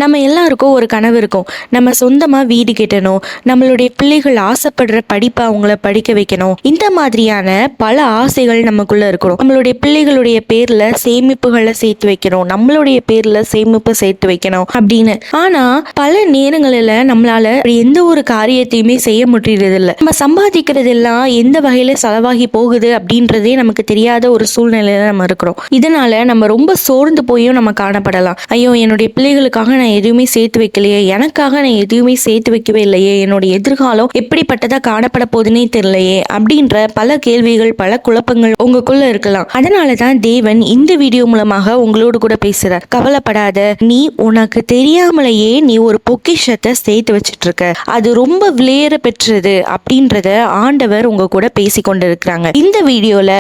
நம்ம எல்லாருக்கும் ஒரு கனவு இருக்கும். நம்ம சொந்தமாக வீடு கட்டணும், நம்மளுடைய பிள்ளைகள் ஆசைப்படுற படிப்பை அவங்கள படிக்க வைக்கணும். இந்த மாதிரியான பல ஆசைகள் நமக்குள்ள இருக்கணும். நம்மளுடைய பிள்ளைகளுடைய பேர்ல சேமிப்புகளை சேர்த்து வைக்கணும், நம்மளுடைய பேர்ல சேமிப்பு சேர்த்து வைக்கணும் அப்படின்னு. ஆனா பல நேரங்களில் நம்மளால எந்த ஒரு காரியத்தையுமே செய்ய முடியறது இல்லை. நம்ம சம்பாதிக்கிறது எல்லாம் எந்த வகையில செலவாகி போகுது அப்படின்றதே நமக்கு தெரியாத ஒரு சூழ்நிலையில நம்ம இருக்கிறோம். இதனால நம்ம ரொம்ப சோர்ந்து போயும் நம்ம காணப்படலாம். ஐயோ, என்னுடைய பிள்ளைகளுக்காக நான் எதுவுமே சேர்த்து வைக்கலையே, எனக்காக நான் எதுவுமே சேர்த்து வைக்கவே இல்லையே, என்னுடைய எதிர்காலம் எப்படிப்பட்டதா காணப்பட போதுன்னே தெரியலையே அப்படின்ற பல கேள்விகள், பல குழப்பங்கள் உங்களுக்குள்ள இருக்கலாம். அதனாலதான் தேவன் இந்த வீடியோ மூலமாக உங்களோடு கூட பேசுறார். கவலைப்படாத, நீ உனக்கு தெரியாமலேயே நீ ஒரு பொக்கிஷத்தை சேர்த்து வச்சிட்டு இருக்க, அது ரொம்ப விலையேற பெற்றது அப்படின்றத ஆண்டவர் உங்க கூட பேசி கொண்டு இருக்கிறாங்க. இந்த வீடியோல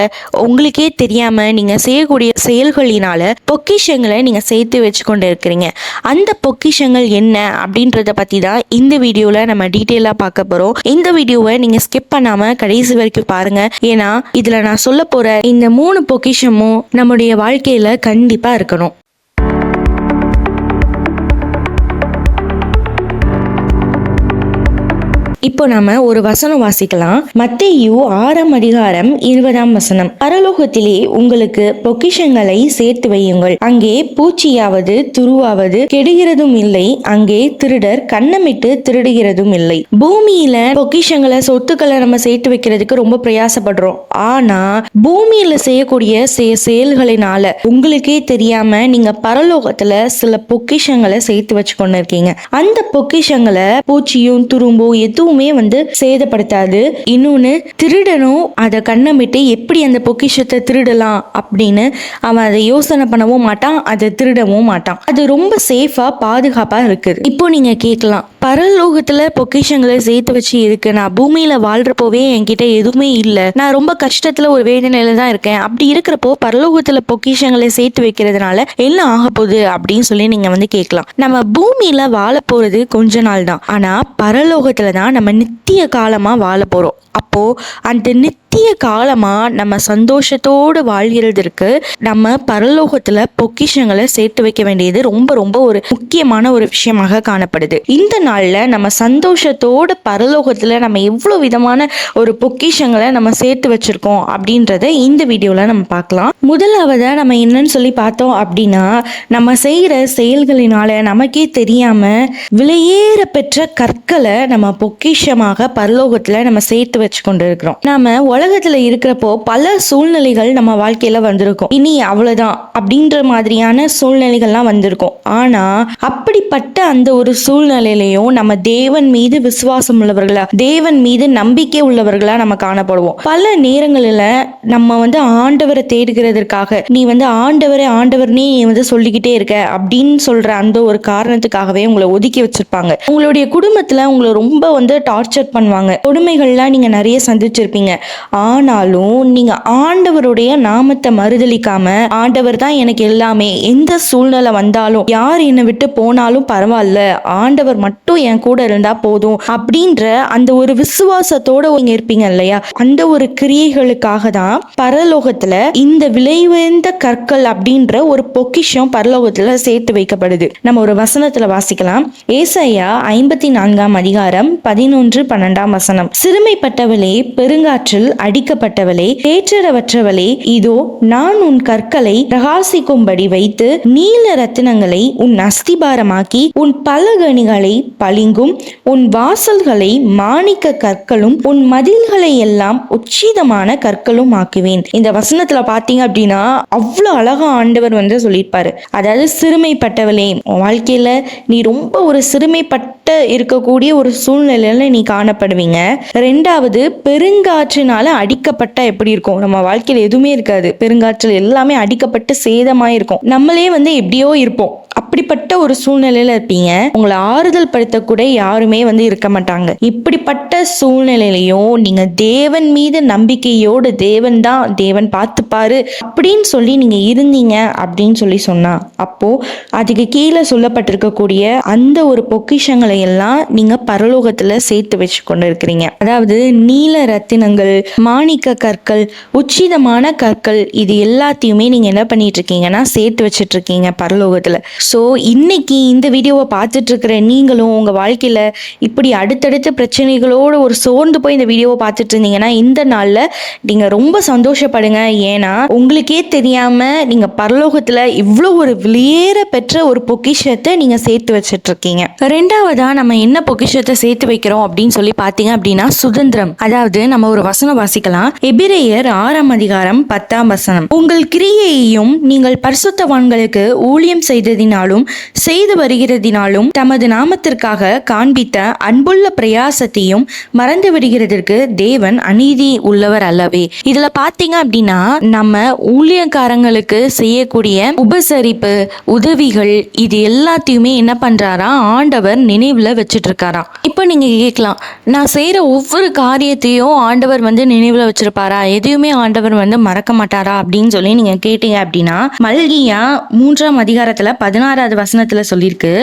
உங்களுக்கே தெரியாம நீங்க செய்யக்கூடிய செயல்களினால பொக்கிஷங்களை நீங்க சேர்த்து வச்சு கொண்டு இருக்கிறீங்க. அந்த பொக்கிஷங்கள் என்ன அப்படின்றத பத்தி தான் இந்த வீடியோல நம்ம டீட்டெயிலா பார்க்க போறோம். இந்த வீடியோவை நீங்க ஸ்கிப் பண்ணாம கடைசி வரைக்கும் பாருங்க. ஏன்னா இதுல நான் சொல்ல போற இந்த 3 பொக்கிஷமும் நம்முடைய வாழ்க்கையில கண்டிப்பா இருக்கணும். இப்போ நாம ஒரு வசனம் வாசிக்கலாம். மத்தேயு 6ஆம் அதிகாரம் 20ஆம் வசனம். பரலோகத்திலே உங்களுக்கு பொக்கிஷங்களை சேர்த்து வையுங்கள், அங்கே பூச்சியாவது துருவாவது கெடுகிறதும் இல்லை, அங்கே திருடர் கண்ணமிட்டு திருடுகிறதும் இல்லை. பூமியில பொக்கிஷங்களை, சொத்துக்களை நம்ம சேர்த்து வைக்கிறதுக்கு ரொம்ப பிரயாசப்படுறோம். ஆனா பூமியில செய்யக்கூடிய செயல்களினால உங்களுக்கே தெரியாம நீங்க பரலோகத்துல சில பொக்கிஷங்களை சேர்த்து வச்சு கொண்டு இருக்கீங்க. அந்த பொக்கிஷங்களை பூச்சியும் துரும்பும் எதுவும் சேதப்படுத்தாது. இன்னொன்னு, திருடனும் அதை கண்ணமிட்டு எப்படி அந்த பொக்கிஷத்தை திருடலாம் அப்படின்னு அவன் அதை யோசனை பண்ணவும் மாட்டான், அதை திருடவும் மாட்டான். அது ரொம்ப சேஃபா பாதுகாப்பா இருக்குது. இப்போ நீங்க கேட்கலாம், பரலோகத்துல பொக்கிஷங்களை சேர்த்து வச்சு இருக்கு, நான் பூமியில வாழ்றப்போவே என்கிட்ட எதுவுமே இல்லை, நான் ரொம்ப கஷ்டத்துல ஒரு வேதனையில தான் இருக்கேன், அப்படி இருக்கிறப்போ பரலோகத்துல பொக்கிஷங்களை சேர்த்து வைக்கிறதுனால என்ன ஆக போகுது அப்படின்னு சொல்லி நீங்க கேட்கலாம். நம்ம பூமியில வாழ போறது கொஞ்ச நாள் தான், ஆனா பரலோகத்துல தான் நம்ம நித்திய காலமா வாழ போறோம். அப்போ அந்த நித்திய காலமா நம்ம சந்தோஷத்தோடு வாழ்கிறதுக்கு நம்ம பரலோகத்துல பொக்கிஷங்களை சேர்த்து வைக்க வேண்டியது ரொம்ப ரொம்ப ஒரு முக்கியமான ஒரு விஷயமாக காணப்படுது. இந்த நாள்ல நம்ம சந்தோஷத்தோடு பரலோகத்துல நம்ம எவ்வளவு விதமான ஒரு பொக்கிஷங்களை நம்ம சேர்த்து வச்சிருக்கோம் அப்படின்றத இந்த வீடியோல நம்ம பார்க்கலாம். முதலாவதா நம்ம என்னன்னு சொல்லி பார்த்தோம் அப்படின்னா, நம்ம செய்யற செயல்களினால நமக்கே தெரியாம விலையேற பெற்ற கற்களை நம்ம பொக்கிஷமாக பரலோகத்துல நம்ம சேர்த்து வச்சு கொண்டு இருக்கிறோம். நாம உலகத்துல இருக்கிறப்போ பல சூழ்நிலைகள் நம்ம வாழ்க்கையில வந்திருக்கும். இனி அவ்வளவுதான் அப்படின்ற மாதிரியான சூழ்நிலைகள்லாம் வந்திருக்கும். ஆனா அப்படிப்பட்ட அந்த ஒரு சூழ்நிலையிலையும் நம்ம தேவன் மீது விசுவாசம் உள்ளவர்களா, தேவன் மீது நம்பிக்கை உள்ளவர்களா நம்ம காணப்படுவோம். பல நேரங்களில நம்ம ஆண்டவரை தேடுகிறதற்காக, நீ ஆண்டவரே ஆண்டவர்னே சொல்லிக்கிட்டே இருக்க அப்படின்னு சொல்ற அந்த ஒரு காரணத்துக்காகவே உங்களை ஒதுக்கி வச்சிருப்பாங்க. உங்களுடைய குடும்பத்துல உங்களை ரொம்ப டார்ச்சர் பண்ணுவாங்க. கொடுமைகள்லாம் நீங்க நிறைய சந்திச்சிருப்பீங்க. ஆனாலும் நீங்க ஆண்டவருடைய நாமத்தை மறுதலிக்காம, ஆண்டவர் தான் எனக்கு எல்லாமே, எந்த சூழ்நிலை வந்தாலும், யார் என்னை விட்டு போனாலும் பரவாயில்ல, ஆண்டவர் மட்டும் என் கூட இருந்தா போதும் அப்படின்ற அந்த ஒரு விசுவாசத்தோட நீங்க இருப்பீங்க இல்லையா? அந்த ஒரு கிரியைகளுக்காக தான் பரலோகத்துல இந்த விலை உயர்ந்த கற்கள் அப்படின்ற ஒரு பொக்கிஷம் பரலோகத்துல சேர்த்து வைக்கப்படுது. நம்ம ஒரு வசனத்துல வாசிக்கலாம். ஏசாயா 54ஆம் அதிகாரம் 11-12ஆம் வசனம். சிறுமைப்பட்டவளே, பெருங்காற்றில் அடிக்கப்பட்டவளே, தேற்றரவற்றவளே, இதோ நான் உன் கற்களை பிரகாசிக்கும்படி வைத்து நீல ரத்தினங்களை உன் அஸ்திபாரமாக்கி உன் பலகணிகளை பளிங்கும் உன் வாசல்களை மாணிக்க கற்களும் உன் மதில்களை எல்லாம் உச்சிதமான கற்களும் ஆக்குவேன். இந்த வசனத்துல பாத்தீங்க அப்படின்னா அவ்வளவு அழகா ஆண்டவர் சொல்லியிருப்பாரு. அதாவது சிறுமைப்பட்டவளே, வாழ்க்கையில நீ ரொம்ப ஒரு சிறுமைப்பட்ட இருக்கக்கூடிய ஒரு சூழ்நிலையில நீ காணப்படுவீங்க. ரெண்டாவது, பெருங்காற்றினால அடிக்கப்பட்ட எப்படி இருக்கும்? நம்ம வாழ்க்கையில எதுவுமே இருக்காது, பெருங்காற்றில் எல்லாமே அடிக்கப்பட்டு சேதமாயிருக்கும். நம்மளே எப்படியோ இருப்போம். அப்படிப்பட்ட ஒரு சூழ்நிலையில இருப்பீங்க. உங்களை ஆறுதல் படுத்த கூட யாருமே இருக்க மாட்டாங்க. இப்படிப்பட்ட சூழ்நிலையிலையும் நீங்க தேவன் மீது நம்பிக்கையோடு, தேவன் பார்த்துப்பாரு அப்படின்னு சொல்லி நீங்க இருந்தீங்க அப்படின்னு சொல்லி சொன்னா, அப்போ அதுக்கு கீழே சொல்லப்பட்டிருக்கக்கூடிய அந்த ஒரு பொக்கிஷங்களை எல்லாம் நீங்க பரலோகத்துல சேர்த்து வச்சு கொண்டு இருக்கிறீங்க. அதாவது நீல ரத்தினங்கள், மாணிக்க கற்கள், உச்சிதமான கற்கள், இது எல்லாத்தையுமே நீங்க என்ன பண்ணிட்டு இருக்கீங்கன்னா சேர்த்து வச்சிட்டு இருக்கீங்க பரலோகத்துல. ஸோ இன்னைக்கு இந்த வீடியோவை பார்த்துட்டு இருக்கிற நீங்களும் உங்க வாழ்க்கையில இப்படி அடுத்தடுத்த பிரச்சனைகளோடு ஒரு சோர்ந்து போய் இந்த வீடியோவை பார்த்துட்டு இருந்தீங்கன்னா இந்த நாள்ல நீங்க ரொம்ப சந்தோஷப்படுங்க. ஏன்னா உங்களுக்கே தெரியாம நீங்க பரலோகத்துல இவ்வளவு ஒரு வெளியேற பெற்ற ஒரு பொக்கிஷத்தை நீங்க சேர்த்து வச்சிட்டு இருக்கீங்க. ரெண்டாவதா நம்ம என்ன பொக்கிஷத்தை சேர்த்து வைக்கிறோம் அப்படின்னு சொல்லி பாத்தீங்க அப்படின்னா சுதந்திரம். அதாவது நம்ம ஒரு வசனம் வாசிக்கலாம். எபிரேயர் 6ஆம் அதிகாரம் 10ஆம் வசனம். உங்கள் கிரியையையும் நீங்கள் பரிசுத்தவான்களுக்கு ஊழியம் செய்ததினாலும் செய்து வருகிறதினாலும் தமது நாமத்திற்காக காண்பித்த அன்புள்ள பிரயாசத்தையும் மறந்து விடுகிறதற்கு தேவன் அநீதி உள்ளவர் அல்லவே. இதுல பாத்தீங்க அப்படின்னா நம்ம ஊழியக்காரங்களுக்கு செய்யக்கூடிய உபசரிப்பு, உதவிகள், இது எல்லாத்தையுமே என்ன பண்றாரா ஆண்டவர் நினைவுல வச்சுட்டு இருக்காராம். இப்போ நீங்க கேட்கலாம், நான் செய்யற ஒவ்வொரு காரியத்தையும் ஆண்டவர் நினைவுல வச்சிருப்பாரா, எதையுமே ஆண்டவர் மறக்க மாட்டாரா அப்படின்னு சொல்லி நீங்க கேட்டீங்க அப்படின்னா மல்கியா 3ஆம் அதிகாரத்துல 16வது வசனத்துல சொல்லியிருக்கு,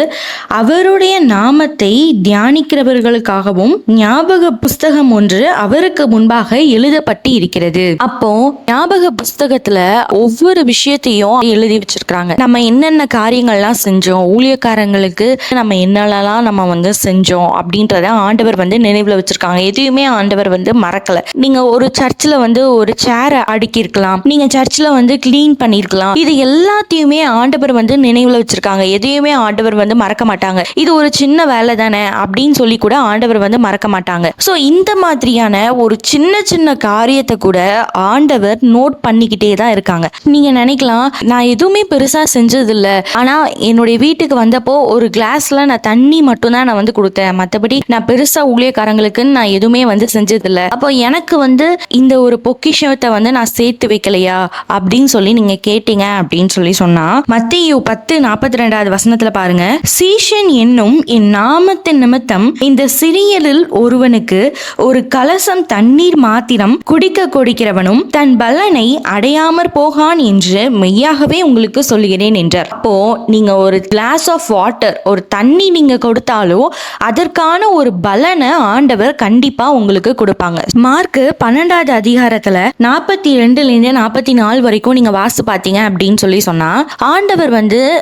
அவருடைய நாமத்தை தியானிக்கிறவர்களுக்காகவும் ஞாபக புஸ்தகம் ஒன்று அவருக்கு முன்பாக எழுதப்பட்டு இருக்கிறது. அப்போ ஞாபக புஸ்தகத்துல ஒவ்வொரு விஷயத்தையும் எழுதி வச்சிருக்காங்க. நம்ம என்னென்ன காரியங்கள்லாம் செஞ்சோம், ஊழியக்காரங்களுக்கு நம்ம என்னெல்லாம் நம்ம செஞ்சோம் அப்படின்றத ஆண்டவர் நினைவுல வச்சிருக்காங்க. எதையுமே ஆண்டவர் மறக்கல. நீங்க ஒரு சர்ச்சில் ஒரு சேரை அடுக்கி இருக்கலாம், நீங்க சர்ச்சில் கிளீன் பண்ணிருக்கலாம். இது எல்லாத்தையுமே ஆண்டவர் நினைவுல வச்சிருக்காங்க. எதையுமே ஆண்டவர் மறக்க மாட்டாங்க. இது ஒரு சின்ன வேலை தானே அப்படின்னு சொல்லி கூட ஆண்டவர் மறக்க மாட்டாங்க. சோ இந்த மாதிரியான ஒரு சின்ன சின்ன காரியத்தை கூட ஆண்டவர் நோட் பண்ணிக்கிட்டே தான் இருக்காங்க. நீங்க நினைக்கலாம், நான் எதுவுமே பெருசா செஞ்சது இல்ல, ஆனா என்னுடைய வீட்டுக்கு வந்தப்போ ஒரு கிளாஸ்ல நான் தண்ணி மட்டும் தான் நான் கொடுத்தேன், மற்றபடி நான் பெருசா ஊழியக்காரங்களுக்கு நான் எதுவுமே செஞ்சது இல்ல, அப்போ எனக்கு இந்த ஒரு பொக்கிஷத்தை நான் சேர்த்து வைக்கலையா அப்படின்னு சொல்லி நீங்க கேட்டீங்க அப்படின்னு சொல்லி சொன்னா மத்தேயு 10:42 வசனத்துல பாருங்க, சீஷன் என்னும் என் நாமத்தின் நிமித்தம் இந்த சிறியரில் ஒருவனுக்கு ஒரு கலசம் தண்ணீர் மாத்திரம் குடிக்க கொடுக்கிறவனும் தன் பலனை அடையாமற் போகான் என்று மெய்யாகவே உங்களுக்கு சொல்லுகிறேன் என்றார். அப்போ நீங்க ஒரு கிளாஸ் ஆஃப் வாட்டர், ஒரு தண்ணி நீங்க கொடுத்தாலும் அதற்கான ஒரு பலனை ஆண்டவர் கண்டிப்பா உங்களுக்கு கொடுப்பாங்க. மார்க் 12வது அதிகாரத்துல 42 44 வரைக்கும் நீங்க வாசி பார்த்தீங்க அப்படின்னு சொல்லி சொன்னா ஆண்டவர்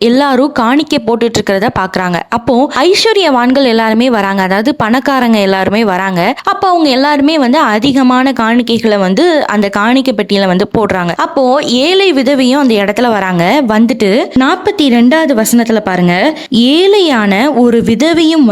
எல்லாரும் காணிக்கை போட்டுட்டு இருக்கிறத பாக்குறாங்க. அப்போ ஐஸ்வர்யவான்கள் எல்லாருமே வராங்க, அதாவது பணக்காரங்க எல்லாருமே வராங்க. அப்போ அவங்க எல்லாருமே அதிகமான காணிக்கைகளை அந்த காணிக்கை பெட்டியில போடுறாங்க. அப்போ ஏழை விதவையும் அந்த இடத்துல வராங்க. வந்துட்டு 42வது வசனத்துல பாருங்க, ஏழையான ஒரு விதவையும்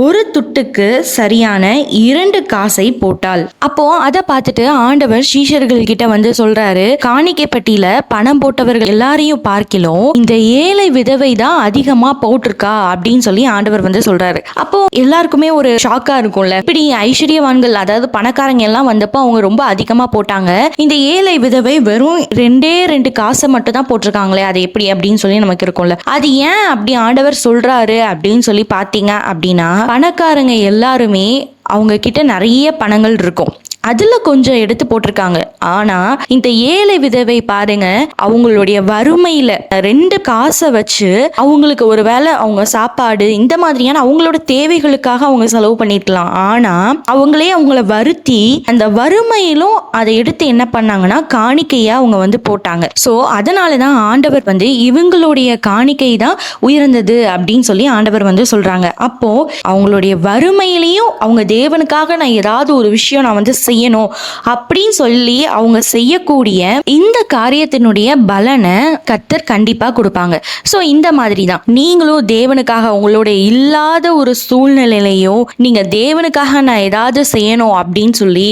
ஒரு துட்டுக்கு சரியான 2 காசை போட்டாள். அப்போ அதை பார்த்துட்டு ஆண்டவர் சீஷர்கள் கிட்ட சொல்றாரு, காணிக்கை பெட்டியில பணம் போட்டவர்கள் எல்லாரையும் பார்க்கிலும் இந்த ஏழை விதவை தான் அதிகமா போட்டிருக்கா அப்படின்னு சொல்லி ஆண்டவர் சொல்றாரு. அப்போ எல்லாருக்குமே ஒரு ஷாக்கா இருக்கும்ல, இப்படி ஐஸ்வர்யவான்கள் அதாவது பணக்காரங்க எல்லாம் வந்தப்போ அவங்க ரொம்ப அதிகமா போட்டாங்க, இந்த ஏழை விதவை வெறும் 2 காசை மட்டும் தான் போட்டிருக்காங்களே, அது எப்படி அப்படின்னு சொல்லி நமக்கு இருக்கும்ல. அது ஏன் அப்படி ஆண்டவர் சொல்றாரு அப்படின்னு சொல்லி பாத்தீங்க அப்படின்னா பணக்காரங்க எல்லாருமே அவங்க கிட்ட நிறைய பணங்கள் இருக்கும், அதுல கொஞ்சம் எடுத்து போட்டிருக்காங்க. ஆனா இந்த ஏழை விதவை பாருங்க, அவங்களுடைய வறுமையில 2 காசை வச்சு அவங்களுக்கு ஒரு வேளை அவங்க சாப்பாடு இந்த மாதிரியான அவங்களோட தேவைகளுக்காக அவங்க செலவு பண்ணிருக்கலாம். ஆனா அவங்களே அவங்கள வருத்தி அந்த வறுமையிலும் அதை எடுத்து என்ன பண்ணாங்கன்னா காணிக்கையா அவங்க போட்டாங்க. சோ அதனாலதான் ஆண்டவர் இவங்களுடைய காணிக்கை தான் உயர்ந்தது அப்படின்னு சொல்லி ஆண்டவர் சொல்றாங்க. அப்போ அவங்களுடைய வறுமையிலையும் அவங்க தேவனுக்காக நான் ஏதாவது ஒரு விஷயம் நான் செய்யணும் அப்படின்னு சொல்லி அவங்க செய்யக்கூடிய இந்த காரியத்தினுடைய பலனை கர்த்தர் கண்டிப்பா கொடுப்பாங்க. சோ இந்த மாதிரி தான் நீங்களும் தேவனுக்காக உங்களுடைய இல்லாத ஒரு சூழ்நிலையிலையோ நீங்க தேவனுக்காக நான் ஏதாவது செய்யணும் அப்படின்னு சொல்லி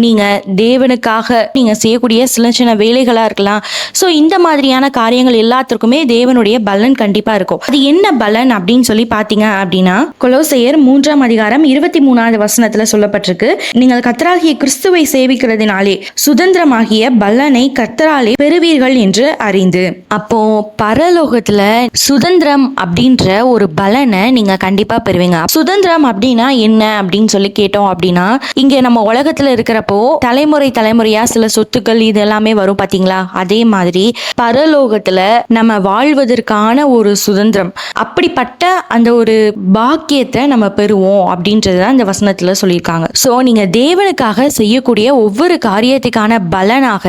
நீங்க தேவனுக்காக நீங்க செய்யக்கூடிய சில சின்ன வேலைகளா இருக்கலாம். சோ இந்த மாதிரியான காரியங்கள் எல்லாத்துக்குமே தேவனுடைய பலன் கண்டிப்பா இருக்கும். அது என்ன பலன் அப்படின்னு சொல்லி பாத்தீங்க அப்படின்னா கொலோசையர் 3ஆம் அதிகாரம் 23வது வசனத்துல சொல்லப்பட்டிருக்கு, நீங்கள் கர்த்தராகிய கிறிஸ்துவை சேவிக்கிறதுனாலே சுதந்திரமாகிய பலனை கர்த்தராலே பெறுவீர்கள் என்று அறிந்து. அப்போ பரலோகத்துல சுதந்திரம் அப்படின்ற ஒரு பலனை நீங்க கண்டிப்பா பெறுவீங்க. சுதந்திரம் அப்படின்னா என்ன அப்படின்னு சொல்லி கேட்டோம் அப்படின்னா, இங்க நம்ம உலகத்துல இருக்கிறப்போ தலைமுறையா சில சொத்துக்கள் இது எல்லாமே வரும் பாத்தீங்களா, அதே மாதிரி பரலோகத்துல நம்ம வாழ்வதற்கான ஒரு சுதந்திரம், அப்படிப்பட்ட அந்த ஒரு பாக்கியத்தை நம்ம பெறுவோம் அப்படின்றதுதான் இந்த வசனத்துல சொல்லியிருக்காங்க. சோ நீங்க தேவனுக்காக செய்யக்கூடிய ஒவ்வொரு காரியத்துக்கான பலனாக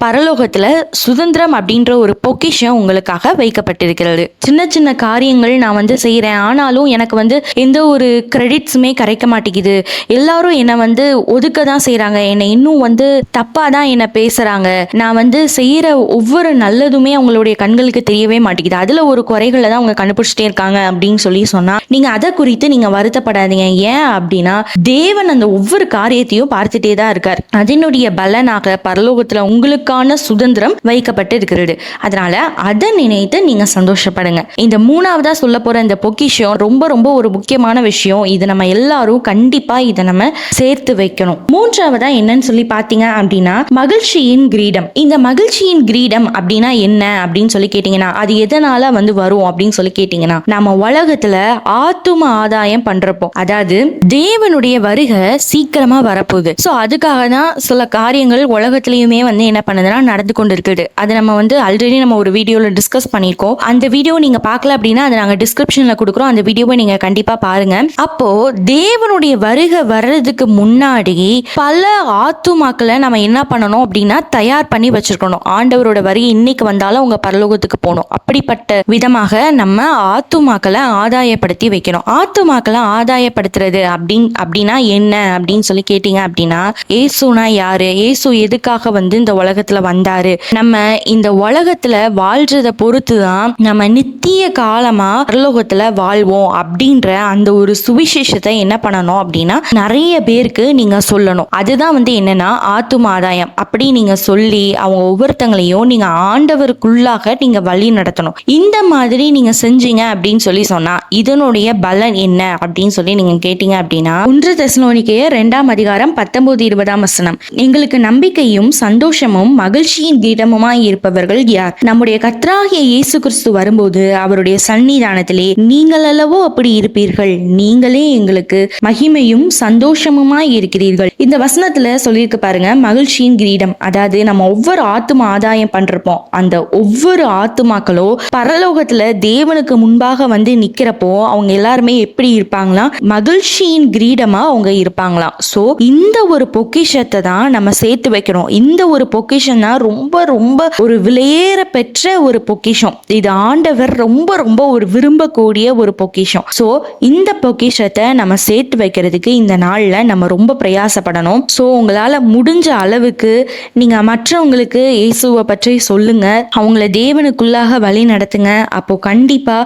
பரலோகத்துல சுதந்திரம் அப்படின்ற ஒரு பொக்கிஷம் உங்களுக்காக வைக்கப்பட்டிருக்கிறது. சின்ன சின்ன காரியங்கள் நான் செய்யறேன், ஆனாலும் எனக்கு எந்த ஒரு கிரெடிட்ஸுமே கிடைக்க மாட்டேங்குது, எல்லாரும் என்னை ஒதுக்க தான் செய்யறாங்க, என்னை இன்னும் தப்பா தான் என்ன பேசுறாங்க, நான் செய்யற ஒவ்வொரு நல்லதுமே அவங்களுடைய கண்களுக்கு தெரியவே மாட்டேங்குது, அதுல ஒரு குறைகளை தான் அவங்க கண்டுபிடிச்சிட்டே இருக்காங்க அப்படின்னு சொன்னா நீங்க அதை குறித்து நீங்க வருத்தப்படாதீங்க. ஏன் அப்படின்னா தேவன் அந்த ஒவ்வொரு காரியத்தையும் பார்த்துட்டே தான் இருக்கார். அதனுடைய பலனாக பரலோகத்துல உங்களுக்கான சுதந்திரம் வைக்கப்பட்டு இருக்கிறது. அதனால அதை நினைத்து நீங்க சந்தோஷப்படுங்க. இந்த மூணாவதா சொல்ல போற இந்த பொக்கிஷம் ரொம்ப ரொம்ப ஒரு முக்கியமான விஷயம். இது நம்ம எல்லாரும் கண்டிப்பா இதை நம்ம சேர்த்து வைக்கணும். மூன்றாவதா என்னன்னு சொல்லி பாத்தீங்க அப்படின்னா மகிழ்ச்சியின் கிரீடம். இந்த மகிழ்ச்சியின் கிரீடம் அப்படின்னா என்ன அப்படின்னு சொல்லி கேட்டீங்கன்னா, அது எதனால வரும் அப்படின்னு சொல்லி கேட்டீங்கன்னா, நம்ம உலகத்துல ஆத்தும ஆதாயம் பண்றப்போ, அதாவது தேவனுடைய வருகை சீக்கிரமா வரப்போகுது. சோ அதுக்காக தான் சில காரியங்கள் உலகத்திலயுமே என்ன பண்ணுதுன்னா நடந்து கொண்டு இருக்குது. அது நம்ம ஆல்ரெடி நம்ம ஒரு வீடியோல டிஸ்கஸ் பண்ணிருக்கோம். அந்த வீடியோ நீங்க பார்க்கல அப்படின்னா அதை நாங்க டிஸ்கிரிப்ஷன்ல கொடுக்குறோம், அந்த வீடியோவை நீங்க கண்டிப்பா பாருங்க. அப்போ தேவனுடைய வருகை வர்றதுக்கு முன்னாடி பல ஆத்துமாக்களை நம்ம என்ன பண்ணணும் அப்படின்னா தயார் பண்ணி வச்சிருக்கணும். ஆண்டவரோட வருகை இன்னைக்கு வந்தாலும் உங்க பரலோகத்துக்கு போகணும். அப்படிப்பட்ட விதமாக நம்ம ஆத்துமாக்களை ஆதாயப்படுத்தி வைக்கணும். ஆத்துமாக்களை ஆதாயப்படுத்துறது அப்படின்னா என்ன அப்படின்னு சொல்லி கேட்டீங்க அப்படின்னா, ஏசுனா யாரு, ஏசு எதுக்காக இந்த உலகத்துல வந்தாரு, நம்ம இந்த உலகத்துல வாழ்றத பொறுத்துதான் நம்ம நித்திய காலமா பரலோகத்துல வாழ்வோம் அப்படின்ற அந்த ஒரு சுவிசேஷத்தை என்ன பண்ணணும் அப்படின்னா நிறைய பேருக்கு நீங்க சொல்லணும். அதுதான் என்னன்னா ஆத்தும ஆதாயம். அப்படி நீங்க சொல்லி அவங்க ஒவ்வொருத்தங்களையும் நீங்க ஆண்டவருக்குள்ளாக நீங்க வழி நடத்தணும். இந்த மாதிரி நீங்க செஞ்சீங்க அப்படின்னு சொல்லி சொன்னா இதனுடைய பலன் என்ன அப்படின்னு சொல்லி நீங்க கேட்டீங்க அப்படின்னா, 1 தெசலோனிக்கேயர் 2ஆம் அதிகாரம் 19-20 வசனம், எங்களுக்கு நம்பிக்கையும் சந்தோஷமும் மகிழ்ச்சியின் கீதமுமாய் இருப்பவர்கள் யார்? நம்முடைய கர்த்தராகிய இயேசு கிறிஸ்து வரும்போது அவருடைய சன்னிதானத்திலே நீங்கள் அல்லவோ அப்படி இருப்பீர்கள், நீங்களே எங்களுக்கு மகிமையும் சந்தோஷமுமாய் இருக்கிறீர்கள். இந்த வசனத்துல சொல்லியிருக்கு பாருங்க, மகிழ்ச்சியின் கிரீடம். அதாவது நம்ம ஒவ்வொரு ஆத்தும ஆதாயம் பண்றப்போம், அந்த ஒவ்வொரு ஆத்துமாக்களோ பரலோகத்துல தேவனுக்கு முன்பாக நிக்கிறப்போ அவங்க எல்லாருமே எப்படி இருப்பாங்களாம், மகிழ்ச்சியின் கிரீடமா அவங்க இருப்பாங்களாம். சோ இந்த ஒரு பொக்கிஷத்தை தான் நம்ம சேர்த்து வைக்கணும். இந்த ஒரு பொக்கிஷம் தான் ரொம்ப ரொம்ப ஒரு விலையேற பெற்ற ஒரு பொக்கிஷம். இது ஆண்டவர் ரொம்ப ரொம்ப ஒரு விரும்பக்கூடிய ஒரு பொக்கிஷம். சோ இந்த பொக்கிஷத்தை நம்ம சேர்த்து வைக்கிறதுக்கு இந்த நாள்ல நம்ம ரொம்ப பிரயாசப்படணும். சோ உங்களால முடிஞ்ச அளவுக்கு நீங்க மற்றவங்களுக்கு இயேசுவை பற்றி சொல்லுங்க, அவங்கள தேவனுக்குள்ளாக வழி நடத்துங்க. அப்போ கண்டிப்பா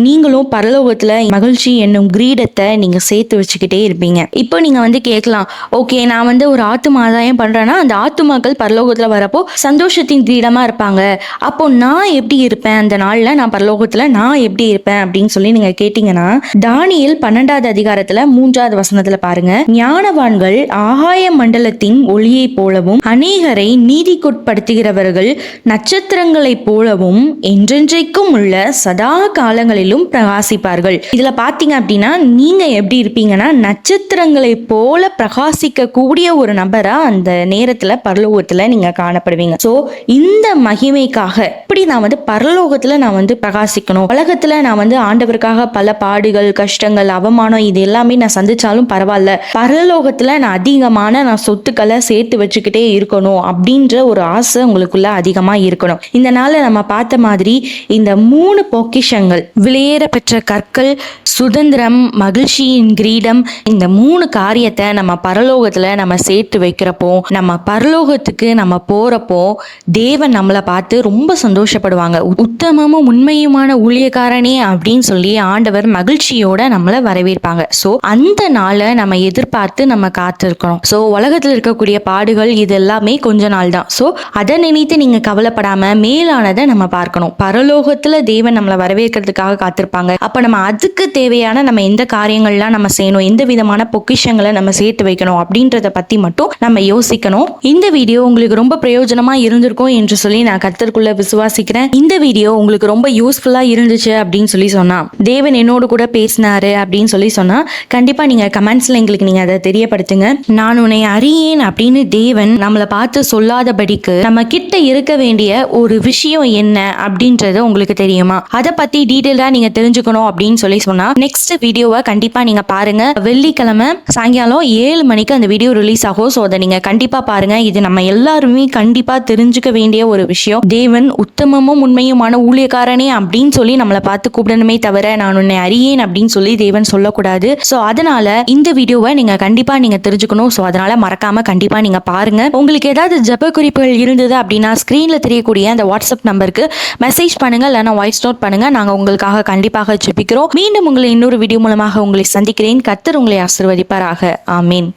நீங்களும் பரலோகத்துல மகிழ்ச்சி என்னும் கிரீடத்தை நீங்க சேர்த்து வச்சுக்கிட்டே இருப்பீங்க. இப்போ நீங்க கேட்கலாம், ஓகே நான் ஒரு ஆத்தும ஆதாயம் பண்றேன்னா அந்த ஆத்துமாக்கள் பரலோகத்துல வரப்போ சந்தோஷத்தின் கிரீடமா இருப்பாங்க, அப்போ நான் எப்படி இருப்பேன் அந்த நாள்ல, நான் பரலோகத்துல நான் எப்படி இருப்பேன் அப்படின்னு சொல்லி நீங்க கேட்டீங்கன்னா, தானியேல் 12ஆவது அதிகாரத்துல 3ஆவது வசனத்துல பாருங்க, ஞானவான்கள் ஆகாய மண்டலத்தின் ஒளியை போலவும் அநேகரை நீதிக்குட்படுத்துகிறவர்கள் நட்சத்திரங்களை போலவும் என்றென்றைக்கும் உள்ள சதா காலங்களிலும் பிரகாசிப்பார்கள். இதுல பாத்தீங்க அப்படின்னா நீங்க எப்படி இருப்பீங்கன்னா நட்சத்திரங்களை போல பிரகாசிக்க கூடிய ஒரு நபரா அந்த நேரத்துல பரலோகத்துல நீங்க காணப்படுவீங்க. சோ இந்த மகிமைக்காக இப்படி நான் பரலோகத்துல நான் பிரகாசிக்கணும், உலகத்துல நான் ஆண்டவருக்காக பல பாடுகள் கஷ்டங்கள் அவமானம் இது எல்லாமே நான் சந்திச்சாலும் பரவாயில்ல, பரலோகத்துல நான் அதிகமான சொத்துக்களை சேர்த்து வச்சுக்கிட்டே இருக்கணும் அப்படின்ற ஒரு ஆசை உங்களுக்குள்ள அதிகமா இருக்கணும். இந்த நாள்ல நம்ம பார்த்த மாதிரி இந்த 3 பொக்கிஷங்கள், விலையேற பெற்ற கற்கள், சுதந்திரம், மகிழ்ச்சியின் கிரீடம், இந்த 3 காரியத்தை நம்ம பரலோகத்துல நம்ம சேர்த்து வைக்கிறப்போ, நம்ம பரலோகத்துக்கு நம்ம போறப்போ தேவன் நம்மளை பார்த்து ரொம்ப சந்தோஷப்படுவாங்க. உத்தமமும் உண்மையுமான ஊழியக்காரனே அப்படின்னு சொல்லி ஆண்டவர் மகிழ்ச்சியோட நம்மளை வரவேற்பாங்க. சோ அந்த நாளை நம்ம எதிர்பார்த்து நம்ம காத்திருக்கணும். சோ உலகத்துல இருக்கக்கூடிய பாடுகள் இது எல்லாமே கொஞ்ச நாள் தான். சோ அதை நினைத்து நீங்க கவலைப்படாம மேலானதை நம்ம பார்க்கணும். பரலோகத்துல தேவன் நம்மளை வரவேற்கிறதுக்காக காத்திருப்பாங்க. அப்ப நம்ம அதுக்கு தேவையான நம்ம எந்த காரியங்கள்லாம் நம்ம செய்யணும், எந்த விதமான பொக்கிஷங்களை நம்ம சேர்த்து வைக்கணும் அப்படின்றத அப்படின்றத பத்தி மட்டும் நம்ம யோசிக்கணும். இந்த வீடியோ உங்களுக்கு ரொம்ப பிரயோஜனமா இருந்திருக்கும் என்று சொல்லி நான் கர்த்தருக்குள்ள விசுவாசிக்கிறேன். இந்த வீடியோ உங்களுக்கு ரொம்ப யூஸ்ஃபுல்லா இருந்துச்சு அப்படின்னு சொல்லி சொன்னா, தேவன் என்னோடு கூட பேசினாரு அப்படின்னு சொல்லி சொன்னா கண்டிப்பா நீங்க கமெண்ட்ஸ்ல எங்களுக்கு நீங்க அதை தெரியப்படுத்துங்க. நான் உன்னை அறியேன் அப்படின்னு தேவன் நம்மளை பார்த்து சொல்லாதபடிக்கு நம்ம கிட்ட இருக்க வேண்டிய ஒரு விஷயம் என்ன அப்படின்றது உங்களுக்கு தெரியுமா? அதை பத்தி டீடைலா நீங்க தெரிஞ்சுக்கணும் அப்படின்னு சொல்லி சொன்னா நெக்ஸ்ட் வீடியோவை கண்டிப்பா நீங்க பாருங்க. வெள்ளிக்கிழமை சாயங்காலம் 7 மணிக்கு அந்த வீடியோ ரிலீஸ் ஆகும். ஸோ அதை நீங்க கண்டிப்பா பாருங்க. இது நம்ம எல்லாருமே கண்டிப்பா தெரிஞ்சுக்க வேண்டிய ஒரு விஷயம். தேவன் உத்தமமும் உண்மையுமான ஊழியக்காரனே அப்படின்னு சொல்லி நம்மளை பார்த்து கூப்பிடணுமே தவிர நான் உன்னை அறியேன் அப்படின்னு சொல்லி தேவன் சொல்லக்கூடாது. ஸோ அதனால இந்த வீடியோவை நீங்க கண்டிப்பா நீங்க தெரிஞ்சுக்கணும். ஸோ அதனால மறக்காம கண்டிப்பா நீங்க பாருங்க. உங்களுக்கு ஏதாவது ஜெப குறிப்புகள் இருந்தது அப்படின்னா ஸ்கிரீன்ல தெரியக்கூடிய அந்த வாட்ஸ்அப் நம்பருக்கு மெசேஜ் பண்ணுங்க, இல்லைன்னா வாய்ஸ் நோட் பண்ணுங்க. நாங்க உங்களுக்காக கண்டிப்பாக ஜெபிக்கிறோம். மீண்டும் உங்களை இன்னொரு வீடியோ மூலமாக உங்களை சந்திக்கிறேன். கர்த்தர் உங்களை ஆசீர்வதிப்பாராக. ஆமீன்.